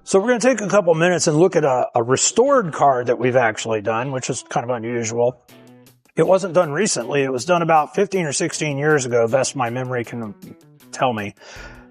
So we're going to take a couple minutes and look at a restored car that we've actually done, which is kind of unusual. It wasn't done recently. It was done about 15 or 16 years ago, best my memory can tell me.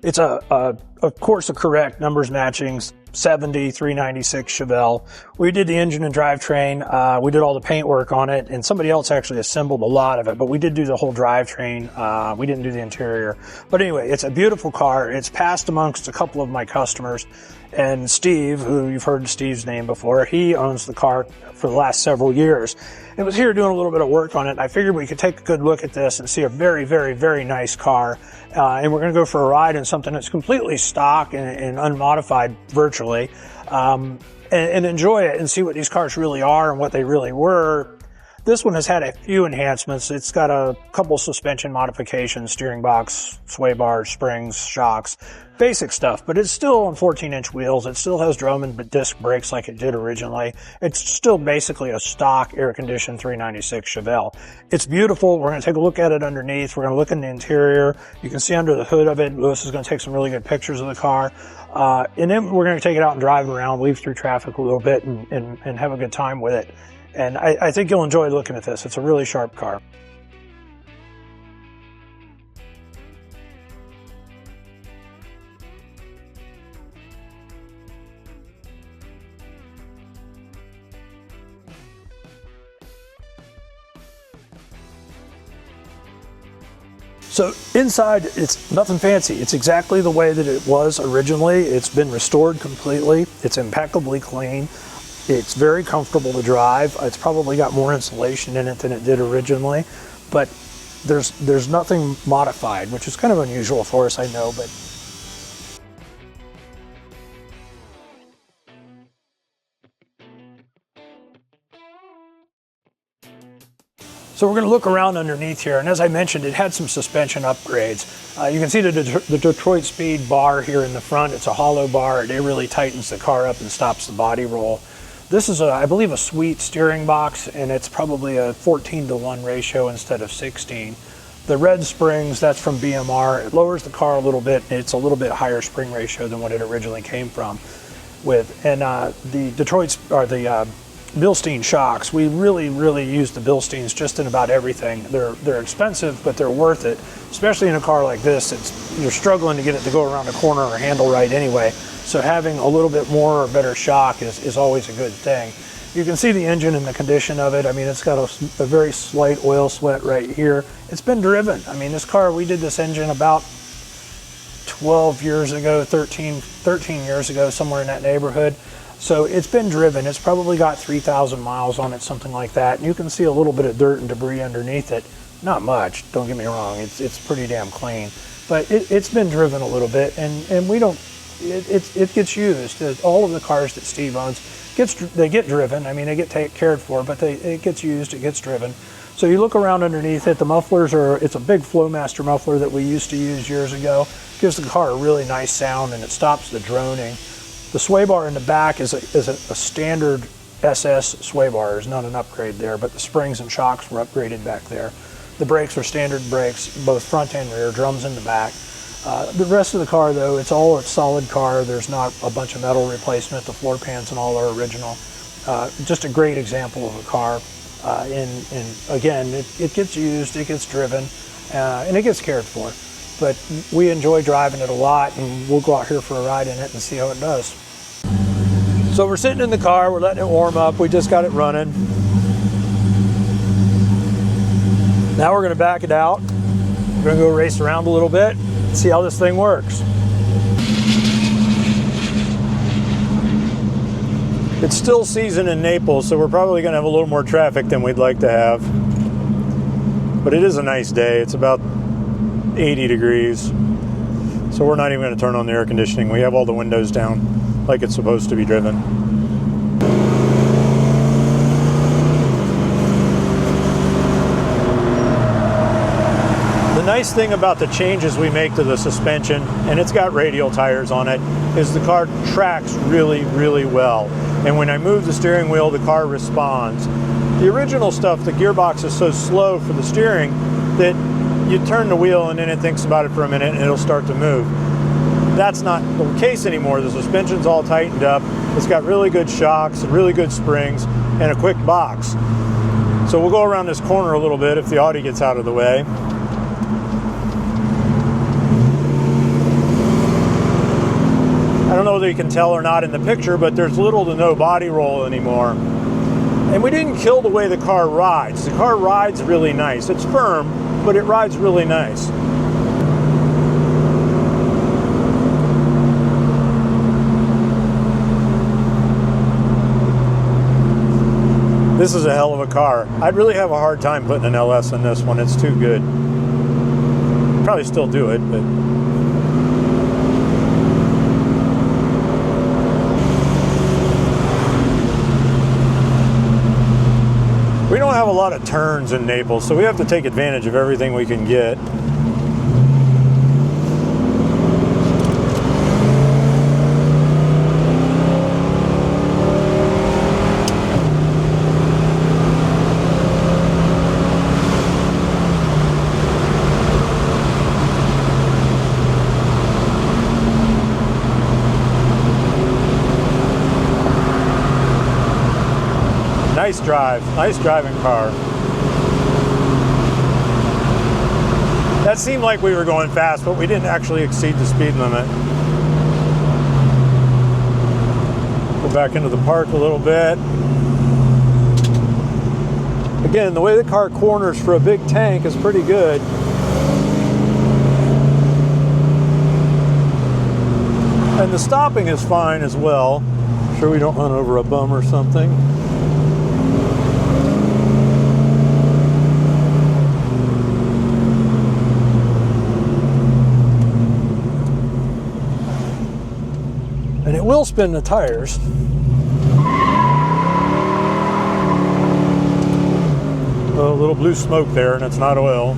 It's of course, a correct numbers matching 70 396 Chevelle. We did the engine and drivetrain. We did all the paint work on it, and somebody else actually assembled a lot of it, but we did do the whole drivetrain. We didn't do the interior. But anyway, it's a beautiful car. It's passed amongst a couple of my customers. And Steve, who you've heard Steve's name before, he owns the car for the last several years. And was here doing a little bit of work on it. I figured we could take a good look at this and see a very, very, very nice car. And we're going to go for a ride in something that's completely stock and unmodified virtually, and enjoy it and see what these cars really are and what they really were. This one has had a few enhancements. It's got a couple suspension modifications, steering box, sway bars, springs, shocks, basic stuff, but it's still on 14-inch wheels. It still has drum and disc brakes like it did originally. It's still basically a stock air-conditioned 396 Chevelle. It's beautiful. We're going to take a look at it underneath. We're going to look in the interior. You can see under the hood of it. Lewis is going to take some really good pictures of the car. And then we're going to take it out and drive around, weave through traffic a little bit, and have a good time with it. And I think you'll enjoy looking at this. It's a really sharp car. So inside, it's nothing fancy. It's exactly the way that it was originally. It's been restored completely. It's impeccably clean. It's very comfortable to drive. It's probably got more insulation in it than it did originally, but there's nothing modified, which is kind of unusual for us, I know, but so we're going to look around underneath here, and as I mentioned, it had some suspension upgrades. You can see the Detroit Speed bar here in the front. It's a hollow bar. It really tightens the car up and stops the body roll. This is, I believe, a Sweet steering box, and it's probably a 14-to-1 ratio instead of 16. The red springs, that's from BMR. It lowers the car a little bit. It's a little bit higher spring ratio than what it originally came from with. And the Bilstein shocks, we really use the Bilsteins just in about everything. They're expensive, but they're worth it, especially in a car like this. You're struggling to get it to go around a corner or handle right anyway. So having a little bit more or better shock is always a good thing. You can see the engine and the condition of it. I mean, it's got a very slight oil sweat right here. It's been driven. I mean, this car, we did this engine about 12 years ago, 13 years ago, somewhere in that neighborhood. So it's been driven. It's probably got 3,000 miles on it, something like that. And you can see a little bit of dirt and debris underneath it. Not much, don't get me wrong. It's pretty damn clean. But it's been driven a little bit, and we don't, it gets used. All of the cars that Steve owns, they get driven. I mean, they get cared for, but it gets used, it gets driven. So you look around underneath it, the mufflers it's a big Flowmaster muffler that we used to use years ago. Gives the car a really nice sound, and it stops the droning. The sway bar in the back is a standard SS sway bar. There's not an upgrade there, but the springs and shocks were upgraded back there. The brakes are standard brakes, both front and rear, drums in the back. The rest of the car, though, it's all a solid car. There's not a bunch of metal replacement. The floor pans and all are original. Just a great example of a car. And again, it gets used, it gets driven, and it gets cared for. But we enjoy driving it a lot, and we'll go out here for a ride in it and see how it does. So we're sitting in the car, we're letting it warm up. We just got it running. Now we're going to back it out. We're going to go race around a little bit, see how this thing works. It's still season in Naples, so we're probably going to have a little more traffic than we'd like to have. But it is a nice day. It's about 80 degrees. So we're not even going to turn on the air conditioning. We have all the windows down like it's supposed to be driven. The nice thing about the changes we make to the suspension, and it's got radial tires on it, is the car tracks really, really well. And when I move the steering wheel, the car responds. The original stuff, the gearbox is so slow for the steering that you turn the wheel and then it thinks about it for a minute and it'll start to move. That's not the case anymore. The suspension's all tightened up. It's got really good shocks, really good springs, and a quick box. So we'll go around this corner a little bit if the Audi gets out of the way. I don't know whether you can tell or not in the picture, but there's little to no body roll anymore. And we didn't kill the way the car rides. The car rides really nice. It's firm, but it rides really nice. This is a hell of a car. I'd really have a hard time putting an LS in this one. It's too good. Probably still do it, but... We don't have a lot of turns in Naples, so we have to take advantage of everything we can get. Nice drive, nice driving car. That seemed like we were going fast, but we didn't actually exceed the speed limit. Go back into the park a little bit. Again, the way the car corners for a big tank is pretty good. And the stopping is fine as well. Sure we don't run over a bum or something. And it will spin the tires. Oh, a little blue smoke there, and it's not oil.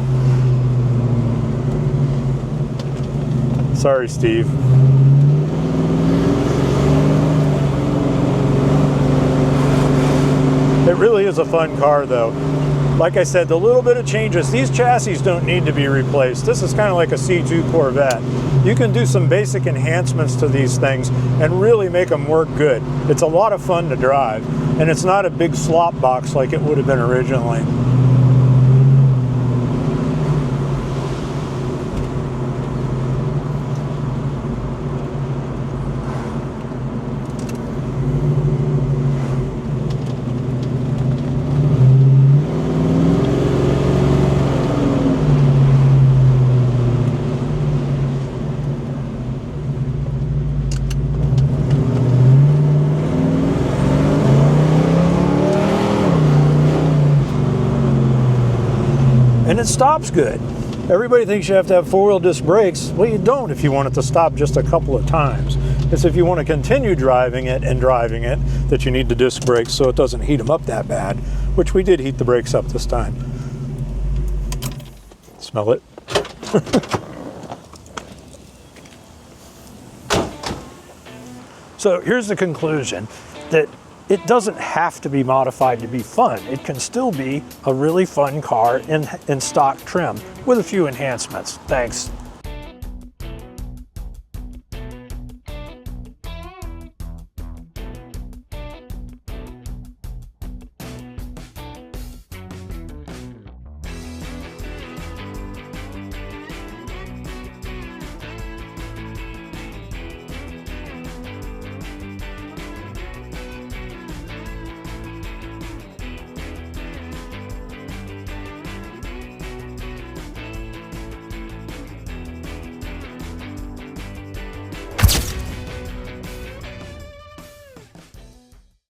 Sorry, Steve. It really is a fun car, though. Like I said, the little bit of changes, these chassis don't need to be replaced. This is kind of like a C2 Corvette. You can do some basic enhancements to these things and really make them work good. It's a lot of fun to drive, and it's not a big slop box like it would have been originally. And it stops good. Everybody thinks you have to have four-wheel disc brakes. Well, you don't if you want it to stop just a couple of times. It's if you want to continue driving it that you need the disc brakes so it doesn't heat them up that bad, which we did heat the brakes up this time. Smell it. So here's the conclusion, that it doesn't have to be modified to be fun. It can still be a really fun car in stock trim with a few enhancements. Thanks.